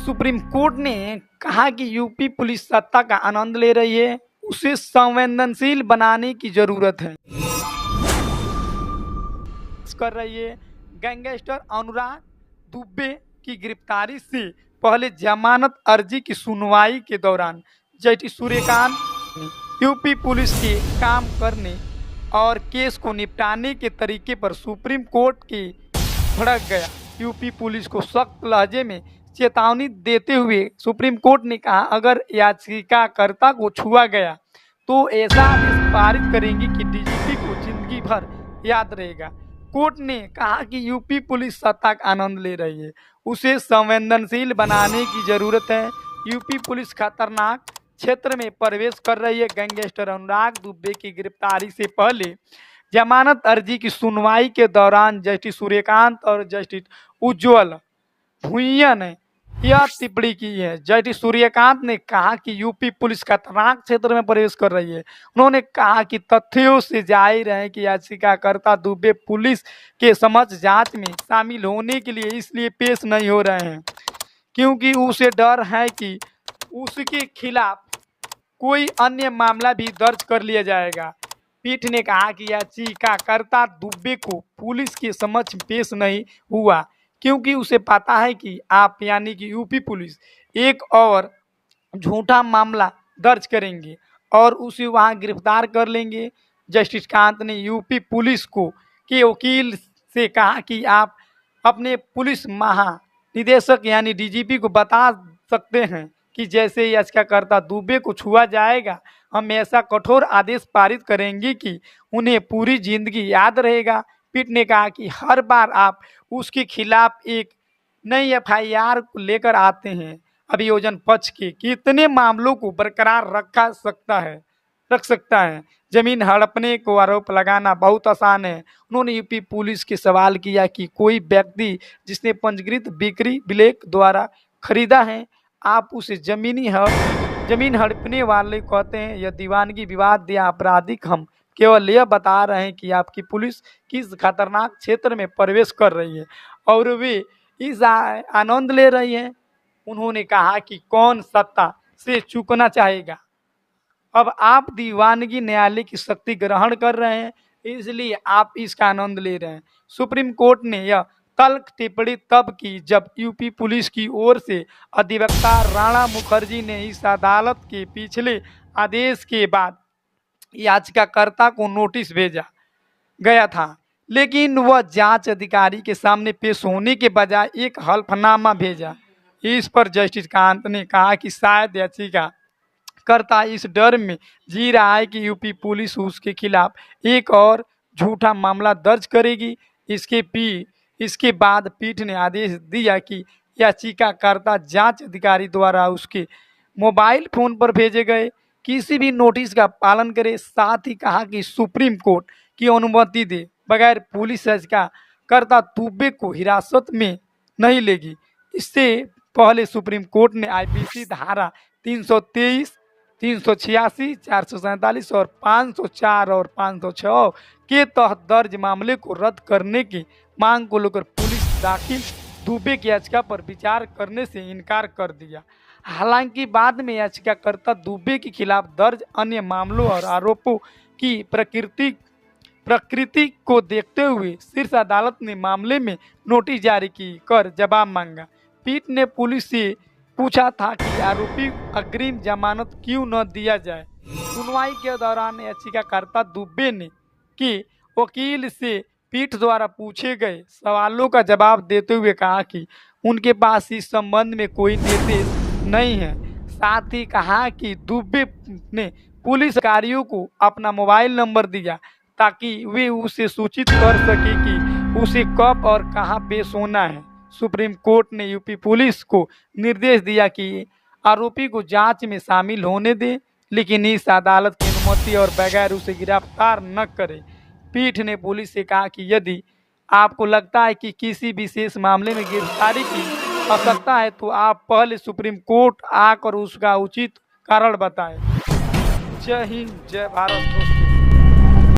Supreme court ने कहा कि यूपी पुलिस सत्ता का आनंद ले रही है, उसे संवेदनशील बनाने की जरूरत है। कर रही है गैंगस्टर अनुराग दुबे की गिरफ्तारी से पहले जमानत अर्जी की सुनवाई के दौरान जस्टिस सूर्यकांत ने यूपी पुलिस के काम करने और केस को निपटाने के तरीके पर सुप्रीम कोर्ट के भड़क गया। यूपी पुलिस को सख्त लहजे में चेतावनी देते हुए सुप्रीम कोर्ट ने कहा, अगर याचिकाकर्ता को छुआ गया तो ऐसा आदेश पारित करेंगे कि डीजीपी को जिंदगी भर याद रहेगा। कोर्ट ने कहा कि यूपी पुलिस सत्ता का आनंद ले रही है, उसे संवेदनशील बनाने की जरूरत है। यूपी पुलिस खतरनाक क्षेत्र में प्रवेश कर रही है। गैंगस्टर अनुराग दुबे की गिरफ्तारी से पहले जमानत अर्जी की सुनवाई के दौरान जस्टिस सूर्यकांत और जस्टिस उज्ज्वल भुइयां ने यह टिप्पणी की है। जस्टिस सूर्यकांत ने कहा कि यूपी पुलिस खतरनाक क्षेत्र में प्रवेश कर रही है। उन्होंने कहा कि तथ्यों से जाहिर है कि याचिकाकर्ता दुबे पुलिस के समक्ष जांच में शामिल होने के लिए इसलिए पेश नहीं हो रहे हैं क्योंकि उसे डर है कि उसके खिलाफ कोई अन्य मामला भी दर्ज कर लिया जाएगा। पीठ ने कहा कि याचिकाकर्ता दुबे को पुलिस के समक्ष पेश नहीं हुआ क्योंकि उसे पता है कि आप यानी कि यूपी पुलिस एक और झूठा मामला दर्ज करेंगे और उसे वहां गिरफ्तार कर लेंगे। जस्टिस कांत ने यूपी पुलिस को के वकील से कहा कि आप अपने पुलिस महानिदेशक यानी डीजीपी को बता सकते हैं कि जैसे याचिकाकर्ता दुबे को छुआ जाएगा, हम ऐसा कठोर आदेश पारित करेंगे कि उन्हें पूरी जिंदगी याद रहेगा। पीठ ने कहा कि हर बार आप उसके खिलाफ एक नई एफआईआर लेकर आते हैं, अभियोजन पक्ष के कितने मामलों को बरकरार रख सकता है। जमीन हड़पने को आरोप लगाना बहुत आसान है। उन्होंने यूपी पुलिस के सवाल किया कि कोई व्यक्ति जिसने पंजीकृत बिक्री ब्लैक द्वारा खरीदा है, आप उसे जमीन हड़पने वाले कहते हैं। यह दीवानगी विवाद या आपराधिक, हम केवल यह बता रहे हैं कि आपकी पुलिस किस खतरनाक क्षेत्र में प्रवेश कर रही है और वे इस आनंद ले रही है। उन्होंने कहा कि कौन सत्ता से चूकना चाहेगा। अब आप दीवानगी न्यायालय की शक्ति ग्रहण कर रहे हैं, इसलिए आप इसका आनंद ले रहे हैं। सुप्रीम कोर्ट ने यह तल्ख टिप्पणी तब की जब यूपी पुलिस की ओर से अधिवक्ता राणा मुखर्जी ने इस अदालत के पिछले आदेश के बाद याचिकाकर्ता को नोटिस भेजा गया था, लेकिन वह जांच अधिकारी के सामने पेश होने के बजाय एक हल्फनामा भेजा। इस पर जस्टिस कांत ने कहा कि शायद याचिकाकर्ता इस डर में जी रहा है कि यूपी पुलिस उसके खिलाफ एक और झूठा मामला दर्ज करेगी। इसके बाद पीठ ने आदेश दिया कि याचिकाकर्ता जांच अधिकारी द्वारा उसके मोबाइल फोन पर भेजे गए किसी भी नोटिस का पालन करे। साथ ही कहा कि सुप्रीम कोर्ट की अनुमति दे बगैर पुलिस याचिकाकर्ता दुबे को हिरासत में नहीं लेगी। इससे पहले सुप्रीम कोर्ट ने आईपीसी धारा 323, 386, 447 और 504 और 506 के तहत दर्ज मामले को रद्द करने की मांग को लेकर पुलिस दाखिल दुबे की याचिका पर विचार करने से इनकार कर दिया। हालांकि बाद में याचिकाकर्ता दुबे के खिलाफ दर्ज अन्य मामलों और आरोपों की प्रकृति को देखते हुए शीर्ष अदालत ने मामले में नोटिस जारी कर जवाब मांगा। पीठ ने पुलिस से पूछा था कि आरोपी अग्रिम जमानत क्यों न दिया जाए। सुनवाई के दौरान याचिकाकर्ता दुबे ने के वकील से पीठ द्वारा पूछे गए सवालों का जवाब देते हुए कहा कि उनके पास इस संबंध में कोई निर्देश नहीं है। साथ ही कहा कि दुबे ने पुलिस अधिकारियों को अपना मोबाइल नंबर दिया ताकि वे उसे सूचित कर सके कि उसे कब और कहां पेश होना है। सुप्रीम कोर्ट ने यूपी पुलिस को निर्देश दिया कि आरोपी को जांच में शामिल होने दे, लेकिन इस अदालत की अनुमति और बगैर उसे गिरफ्तार न करे। पीठ ने पुलिस से कहा कि यदि आपको लगता है कि किसी विशेष मामले में गिरफ्तारी की आवश्यकता है तो आप पहले सुप्रीम कोर्ट आकर उसका उचित कारण बताएं। जय हिंद, जय भारत दोस्तों।